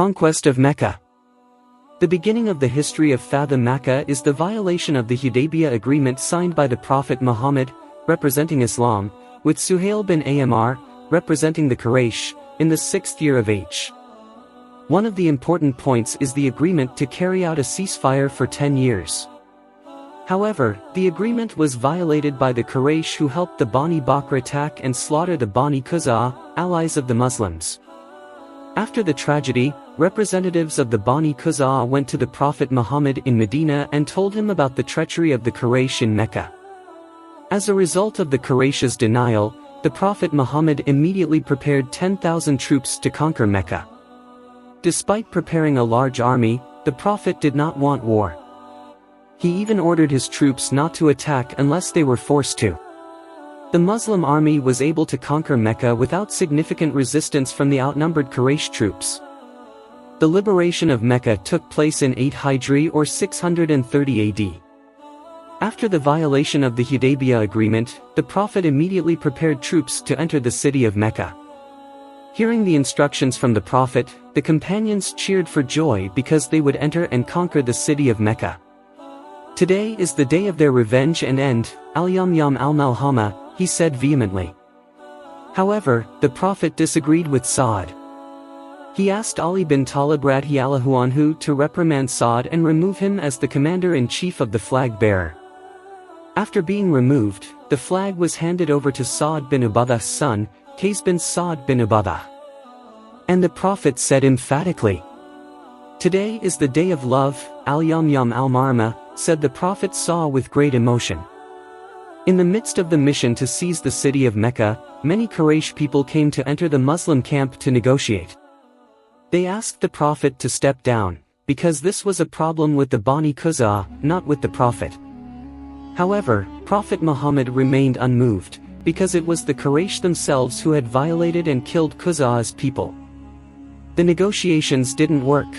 Conquest of Mecca. The beginning of the history of Fathom Mecca is the violation of the Hudaybiyah agreement signed by the Prophet Muhammad, representing Islam, with Suhail bin Amr, representing the Quraysh, in the 6th year of H. One of the important points is the agreement to carry out a ceasefire for 10 years. However, the agreement was violated by the Quraysh, who helped the Bani Bakr attack and slaughter the Bani Quza'a, allies of the Muslims. After the tragedy, representatives of the Bani Quza'a went to the Prophet Muhammad in Medina and told him about the treachery of the Quraysh in Mecca. As a result of the Quraysh's denial, the Prophet Muhammad immediately prepared 10,000 troops to conquer Mecca. Despite preparing a large army, the Prophet did not want war. He even ordered his troops not to attack unless they were forced to. The Muslim army was able to conquer Mecca without significant resistance from the outnumbered Quraysh troops. The liberation of Mecca took place in 8 Hijri or 630 AD. After the violation of the Hudaybiyah agreement, the Prophet immediately prepared troops to enter the city of Mecca. Hearing the instructions from the Prophet, the companions cheered for joy because they would enter and conquer the city of Mecca. Today is the day of their revenge and end, al-yawm yawm al-malhama, he said vehemently. However, the Prophet disagreed with Sa'd. He asked Ali bin Talib radhiyallahu anhu to reprimand Sa'd and remove him as the commander-in-chief of the flag-bearer. After being removed, the flag was handed over to Sa'd bin Ubadah's son, Qays bin Sa'd bin Ubadah. And the Prophet said emphatically, "Today is the day of love, al-yawm yawm al-marama," said the Prophet with great emotion. In the midst of the mission to seize the city of Mecca, many Quraysh people came to enter the Muslim camp to negotiate. They asked the Prophet to step down, because this was a problem with the Bani Quza'a, not with the Prophet. However, Prophet Muhammad remained unmoved, because it was the Quraysh themselves who had violated and killed Quza'a's people. The negotiations didn't work.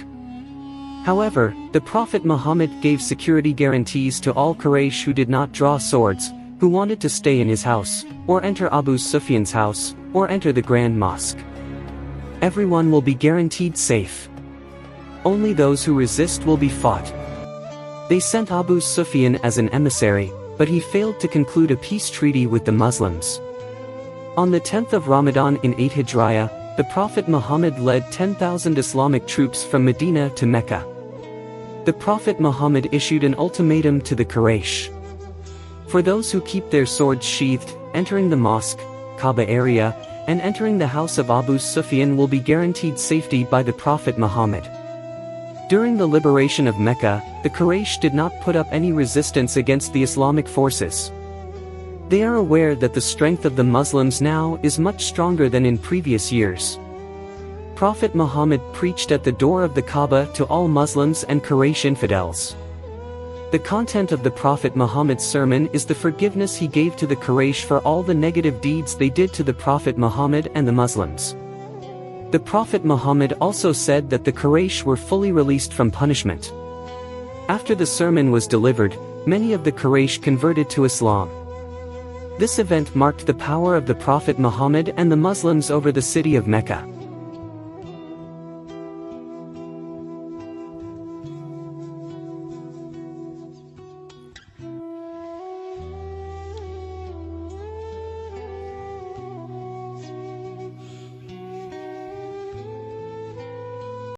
However, the Prophet Muhammad gave security guarantees to all Quraysh who did not draw swords, who wanted to stay in his house, or enter Abu Sufyan's house, or enter the Grand Mosque. Everyone will be guaranteed safe. Only those who resist will be fought. They sent Abu Sufyan as an emissary, but he failed to conclude a peace treaty with the Muslims. On the 10th of Ramadan in 8 Hijriah, the Prophet Muhammad led 10,000 Islamic troops from Medina to Mecca. The Prophet Muhammad issued an ultimatum to the Quraysh. For those who keep their swords sheathed, entering the mosque, Kaaba area, and entering the house of Abu Sufyan will be guaranteed safety by the Prophet Muhammad. During the liberation of Mecca, the Quraysh did not put up any resistance against the Islamic forces. They are aware that the strength of the Muslims now is much stronger than in previous years. Prophet Muhammad preached at the door of the Kaaba to all Muslims and Quraysh infidels. The content of the Prophet Muhammad's sermon is the forgiveness he gave to the Quraysh for all the negative deeds they did to the Prophet Muhammad and the Muslims. The Prophet Muhammad also said that the Quraysh were fully released from punishment. After the sermon was delivered, many of the Quraysh converted to Islam. This event marked the power of the Prophet Muhammad and the Muslims over the city of Mecca.